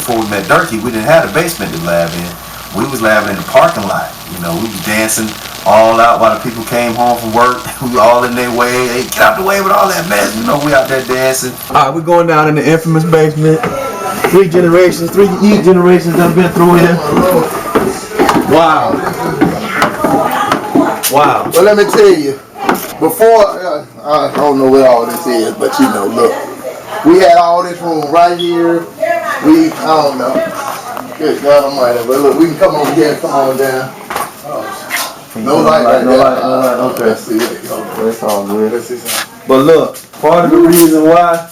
before we met Dirky, we didn't have a basement to lab in. We was labbing in the parking lot. You know, we was dancing all out while the people came home from work. We all in their way. Hey, get out the way with all that mess. You know, we out there dancing. All right, we're going down in the infamous basement. 3 generations that have been through here. Wow. Wow. Well, let me tell you, before, I don't know what all this is, but you know, look, we had all this room right here. I don't know. Good God Almighty, but look, we can come over here and come on down. No light right there. Okay. Let's see. That's all good. Let's see something. But look, part of the reason why,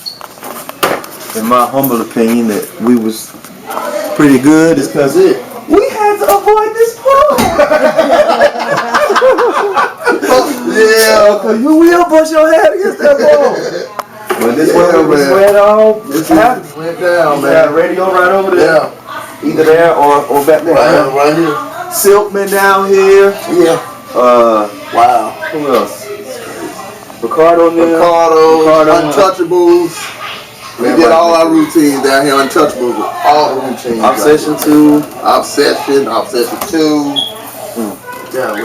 in my humble opinion, that we was pretty good is because we had to avoid this pole. Yeah, because you will bust your head against that pole. But this way it all happened. Went down, man. Got radio right over there. Yeah. Either there or back there. Right here. Silkman down here. Yeah. Wow. Who else? Ricardo, Untouchables. We did all our routines down here. Untouchables, all the routines. Obsession 2. Obsession 2. Yeah,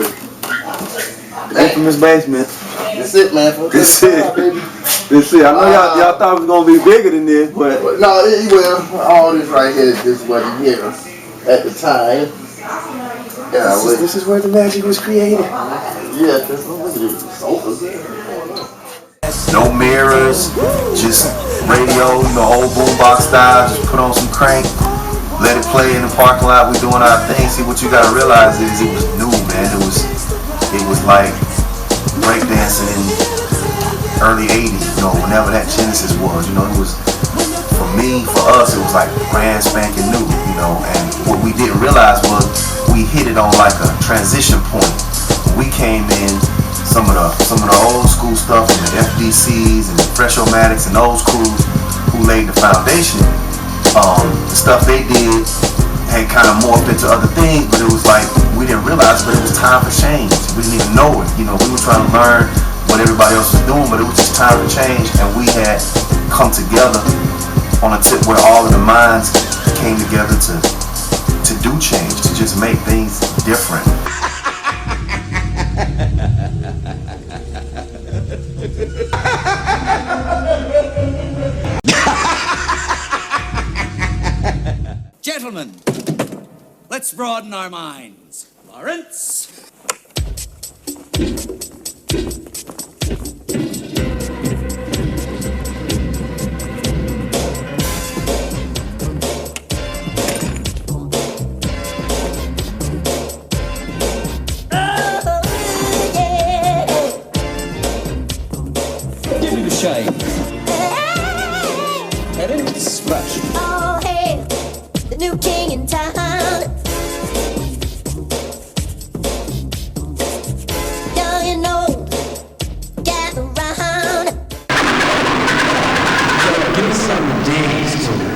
Infamous basement. That's it, man. That's it. I know y'all thought it was gonna be bigger than this, but no, all this right here just wasn't here at the time. Yeah, this is where the magic was created. Yeah, look at these sofas. No mirrors, just radio, you know, old boombox style. Just put on some crank, let it play in the parking lot. We doing our thing. See, what you gotta realize is it was new, man. It was like breakdancing in early '80s, you know, whenever that Genesis was. You know, it was, for me, for us, it was like brand spanking new, you know. And what we didn't realize was we hit it on like a transition point. We came in some of the old school stuff and the FDCs and the Fresh-O-Matics and those crews who laid the foundation. The stuff they did had kind of morphed into other things, but it was like we didn't realize, but it was time for change. We didn't even know it. You know, we were trying to learn what everybody else was doing, but it was just time for change, and we had come together on a tip where all of the minds came together to do change, to just make things different. Gentlemen, let's broaden our minds. Lawrence? Give me the shade. Let it splash. Oh, hey, the new king in town. Young and old, gather round. Give me some dance to it.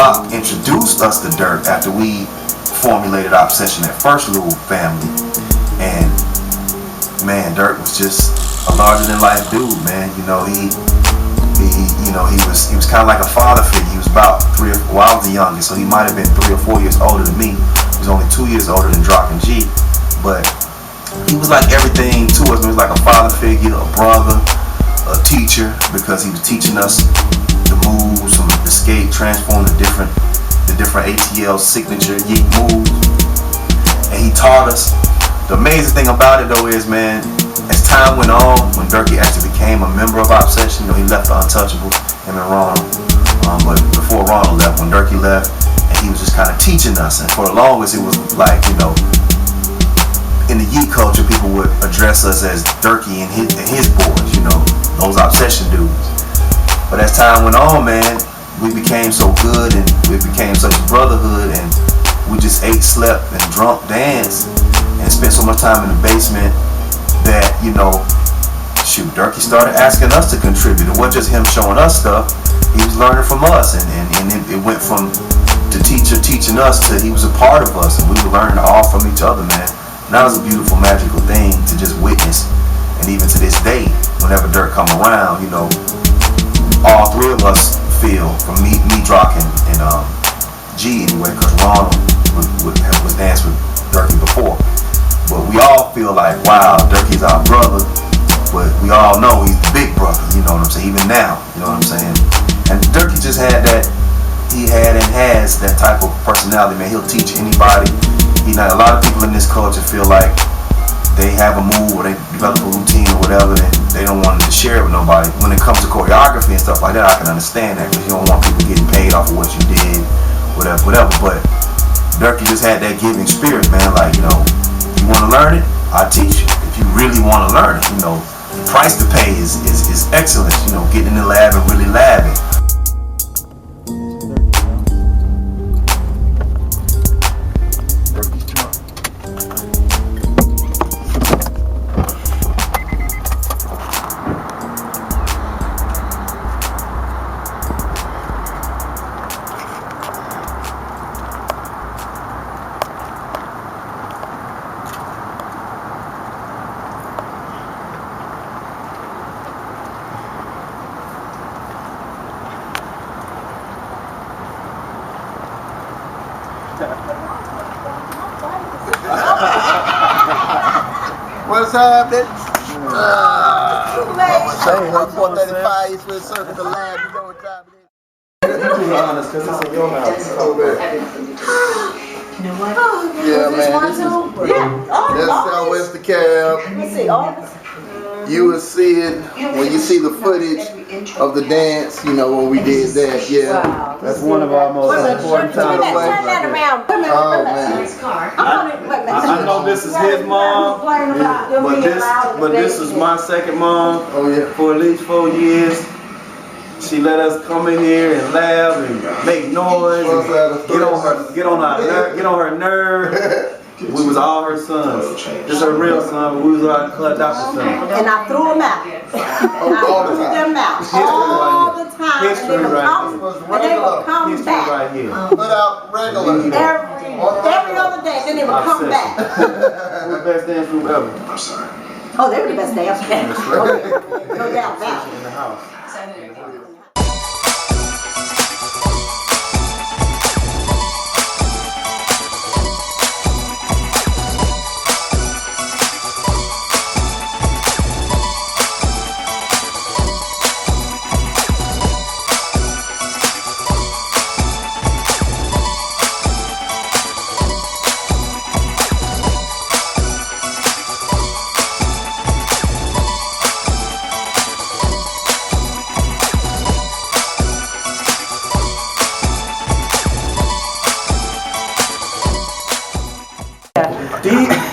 Drock introduced us to Dirk after we formulated our obsession at First Little Family. And man, Dirk was just a larger than life dude, man. You know, he was kind of like a father figure. He was about I was the youngest, so he might have been 3 or 4 years older than me. He was only 2 years older than Drock and G, but he was like everything to us. He was like a father figure, a brother, a teacher, because he was teaching us the moves, from the skate, transform the different ATL signature yeet moves, and he taught us. The amazing thing about it though is, man, as time went on, when Durkey actually became a member of our obsession, you know, he left the Untouchable, him and Ronald. But before Ronald left, when Durkey left, and he was just kind of teaching us, and for the longest it was like, you know, in the yeet culture, people would address us as Durkey and his boys, you know, those obsession dudes. But as time went on, man, we became so good, and we became such a brotherhood, and we just ate, slept, and drunk, danced, and spent so much time in the basement that, you know, shoot, Durkey started asking us to contribute. It wasn't just him showing us stuff, he was learning from us, and it went from the teacher teaching us to he was a part of us, and we were learning all from each other, man. And that was a beautiful, magical thing to just witness. And even to this day, whenever Dirk come around, you know, all three of us feel, from me, Drock, and G anyway, because Ronald was dance with Durkey before. But we all feel like, wow, Durkey's our brother, but we all know he's the big brother, you know what I'm saying, even now, you know what I'm saying. And Durkey just had that, he had and has that type of personality, man. He'll teach anybody. A lot of people in this culture feel like they have a move or they develop a routine or whatever, and they don't want to share it with nobody. When it comes to choreography and stuff like that, I can understand that, because you don't want people getting paid off of what you did, whatever. But Durkey just had that giving spirit, man. Like, you know, you want to learn it, I'll teach you. If you really want to learn it, you know, the price to pay is excellence. You know, getting in the lab and really labbing. What's happening? Kool-Aid. 435 East West Circle, the lab. You know what time it is. You're too honest, because it's in your house. You know what? Yeah, man. This is Southwest DeKalb. Let's see, all You will see it when you see the footage of the dance, you know, when we did that. Yeah. That's one of our most important times. Turn that around. Come here. Oh, man. I know this is his mom, but this is my second mom. Oh, yeah. For at least 4 years. She let us come in here and laugh and make noise and get on her nerve. We was all her sons. This is her real son, but we was our adopted son. And I threw them out. All the time. Them out all the time. History And they would come History back. right here. Put out regular. Every other day, then they would come back. We're the best dance group ever. Oh, they were the best dance group. Oh, yeah. No doubt about it. In the house.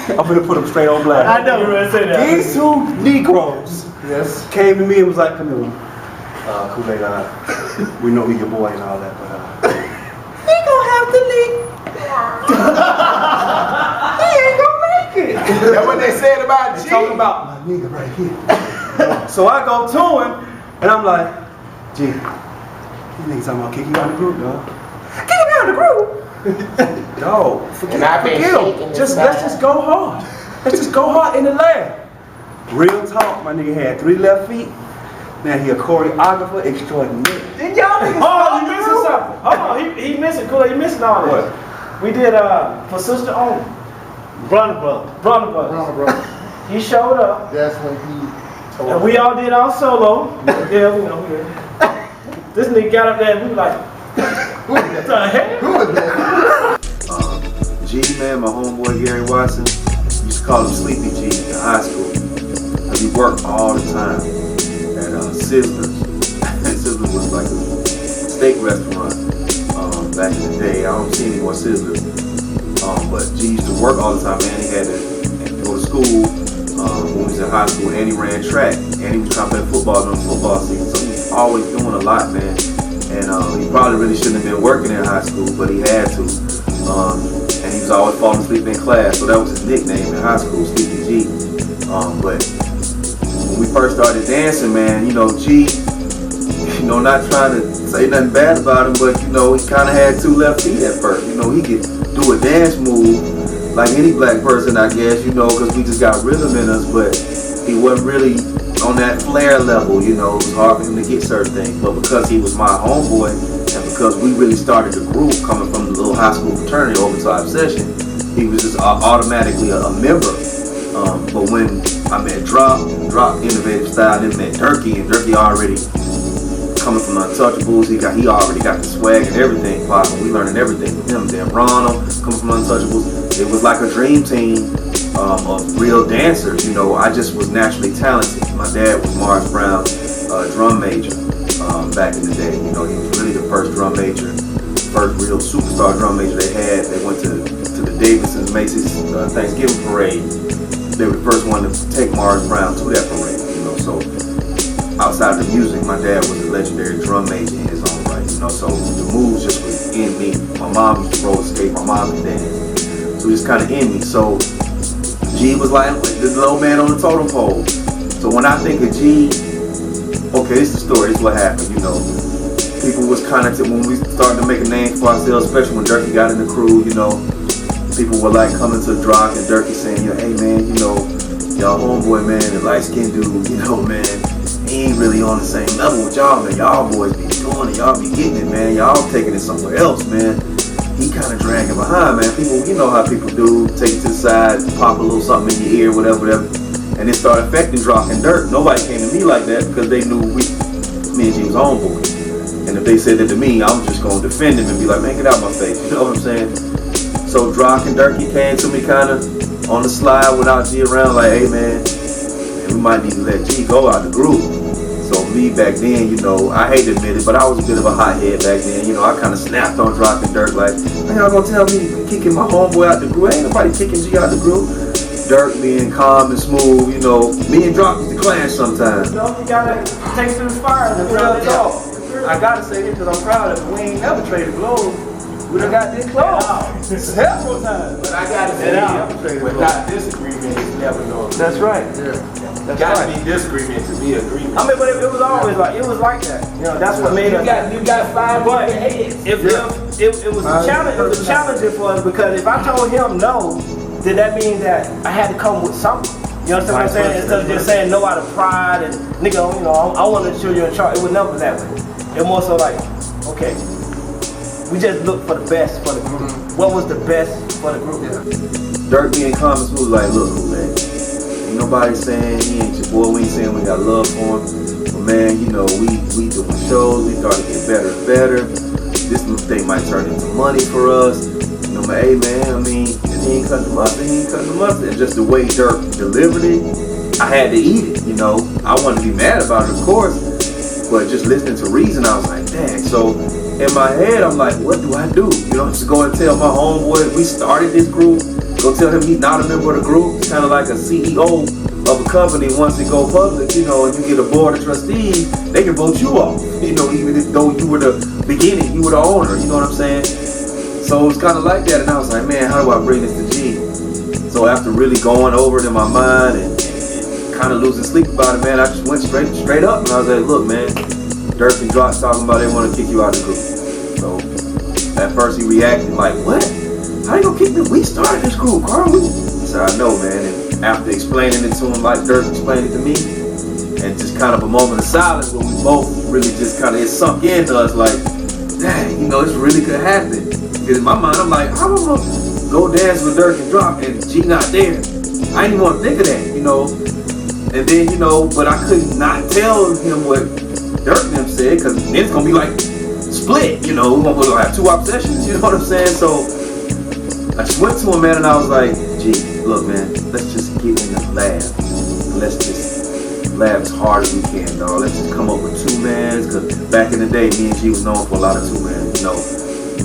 I'm gonna put them straight on blast. I know you were gonna say that. These two Negroes came to me and was like, "Come here, Kool-Aid, we know he's your boy and all that, but he gonna have to leave. He ain't gonna make it." That's what they said about G. Talking about my nigga right here. So I go to him and I'm like, "G, these niggas talking about kick you out of the group, dog." the group. No, forget him. Let's just go hard. Let's just go hard in the lab. Real talk, my nigga had 3 left feet. Man, he a choreographer extraordinaire. Then y'all niggas he missing something. Hold on, he missing Kool-Aid. He missing all this. What? We did for Sister Own. Brother. He showed up. That's when he told And we all did our solo. Yeah, we know. This nigga got up there and we were like, what the heck? Who was that? G, man, my homeboy Gary Watson, used to call him Sleepy G in high school. Cause he worked all the time at Sizzler's. Sizzler was like a steak restaurant back in the day. I don't see any more Sizzlers. But G used to work all the time, man. He had to go to school when he was in high school, and he ran track, and he was trying to play football during football season. So he was always doing a lot, man. And he probably really shouldn't have been working in high school, but he had to. And he was always falling asleep in class, so that was his nickname in high school, Sleepy G. But when we first started dancing, man, you know, G, you know, not trying to say nothing bad about him, but you know, he kind of had 2 left feet at first. You know, he could do a dance move like any black person, I guess, you know, because we just got rhythm in us, but he wasn't really on that flair level, you know. It was hard for him to get certain things, but because he was my homeboy, and because we really started the group coming from the little high school fraternity over to Obsession, he was just automatically a member. But when I met Drock Innovative Style, then met Dirky, and Dirky already coming from Untouchables, he already got the swag and everything popping. We learning everything from him. Then Ronald coming from Untouchables, it was like a dream team of real dancers. You know, I just was naturally talented. My dad was Morris Brown, drum major back in the day. You know, he was really the first drum major, first real superstar drum major they had. They went to the Davidson's Macy's Thanksgiving parade. They were the first one to take Morris Brown to that parade. You know, so outside of the music, my dad was a legendary drum major in his own right. You know, so the moves just was in me. My mom used to roller skate. My mom could dance. So it's kind of in me. So G was like the little man on the totem pole. So when I think of G, okay, this is the story. This is what happened. You know, people was kind of when we started to make a name for ourselves, especially when Dirky got in the crew. You know, people were like coming to Drock and Dirky saying, you know, hey man, you know, y'all homeboy man, the light skinned dude, you know, man, he ain't really on the same level with y'all, man. Y'all boys be doing it, y'all be getting it, man. Y'all taking it somewhere else, man. He kind of dragging behind, man. People, you know how people do, take it to the side, pop a little something in your ear, whatever. And it started affecting Drock and Dirk. Nobody came to me like that because they knew me and G was homeboy. And if they said that to me, I'm just going to defend him and be like, man, get out my face. You know what I'm saying? So Drock and Dirky came to me kind of on the slide without G around, like, hey, man, we might need to let G go out the group. So me back then, you know, I hate to admit it, but I was a bit of a hothead back then. You know, I kind of snapped on Drock and Dirk like, man, y'all gonna tell me kicking my homeboy out the group? Ain't nobody kicking G out the group. Dirk being calm and smooth, you know, me and Drock used to clash sometimes. You know, you gotta take some fire and I gotta say this because I'm proud of it. We ain't never traded blows. We done got this close several times. But I gotta say, without disagreement, it's never no. That's right. Yeah. That's gotta be disagreement to be agreement. I mean, but it was always like, it was like that. You know, that's what made us. You got 5 different heads. It was a challenge. It was challenging for us because if I told him no, then that means that I had to come with something. You understand what I'm saying? Instead of just saying no out of pride and nigga, you know, I want to show you in charge. It was never that way. It was more so like, okay, we just look for the best for the group. What was the best for the group? Dirk being calm and smooth, like, look, man, ain't nobody saying he ain't your boy. We ain't saying we got love for him. But man, you know, we doing shows. We starting to get better and better. This new thing might turn into money for us. You know, hey man, I mean, if he ain't cutting the mustard, he ain't cutting the mustard. And just the way Dirk delivered it, I had to eat it. You know, I wanted to be mad about it, of course. But just listening to reason, I was like, dang. So in my head, I'm like, what do I do? You know, just go and tell my homeboy we started this group. Go tell him he's not a member of the group. It's kind of like a CEO of a company. Once it go public, you know, and you get a board of trustees, they can vote you off. You know, even though you were the beginning, you were the owner. You know what I'm saying? So it was kind of like that, and I was like, man, how do I bring this to G? So after really going over it in my mind and kind of losing sleep about it, man, I just went straight up, and I was like, look, man, Dirk and Drock talking about they want to kick you out of the group. So at first he reacted like, what? How you gonna kick me? We started this group, Carl. I said, I know, man. And after explaining it to him like Dirk explained it to me, and just kind of a moment of silence where we both really just kind of, it sunk into us like, dang, you know, this really could happen. Because in my mind, I'm like, how am I gonna go dance with Dirk and Drock and G not there? I didn't even want to think of that, you know. And then, you know, but I could not tell him what Dirk and them said, because then it's gonna be like split, you know. We're gonna have two obsessions, you know what I'm saying? So I just went to him, man, and I was like, G, look, man, let's just get in the lab. Let's just lab as hard as we can, dog. Let's just come up with two mans, because back in the day, me and G was known for a lot of two mans, you know.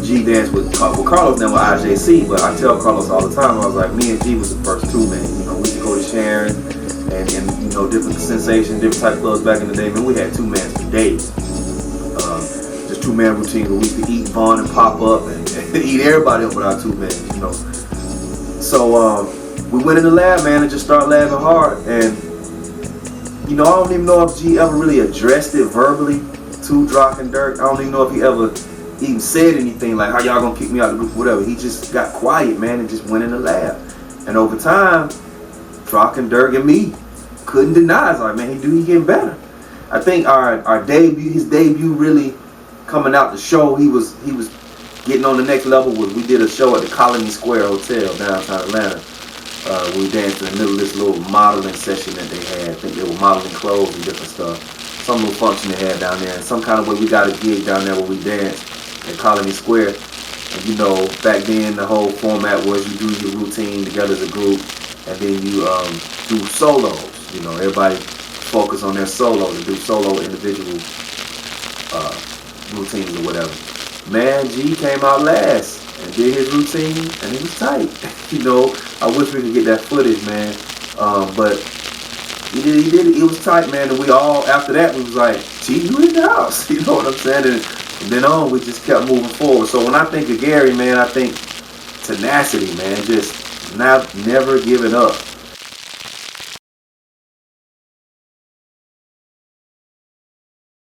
G danced with Carlos, then with IJC, but I tell Carlos all the time, I was like, me and G was the first two man. You know, we used to go to Sharon and you know, different sensations, different type of clubs back in the day. Man, we had two mans for days. Just two man routines where we used to eat Vaughn and pop up and eat everybody up with our two mans, you know. So we went in the lab, man, and just started labbing hard. And you know, I don't even know if G ever really addressed it verbally to Drock and Dirk. I don't even know if he ever even said anything like, how y'all gonna kick me out of the group, whatever. He just got quiet, man, and just went in the lab. And over time, Drock and Dirk and me couldn't deny. It's like, man, he getting better. I think our debut, his debut really coming out the show, he was getting on the next level. We did a show at the Colony Square Hotel downtown Atlanta. We danced in the middle of this little modeling session that they had. I think they were modeling clothes and different stuff. Some little function they had down there. And some kind of way we got a gig down there where we danced at Colony Square. And you know, back then the whole format was you do your routine together as a group, and then you do solos. You know, everybody focus on their solos and do solo individual routines or whatever. Man, G came out last and did his routine, and he was tight. You know, I wish we could get that footage, man. But he did it. It was tight, man. And we all, after that, we was like, G, you in the house. You know what I'm saying? And from then on, we just kept moving forward. So when I think of Gary, man, I think tenacity, man. Just never giving up.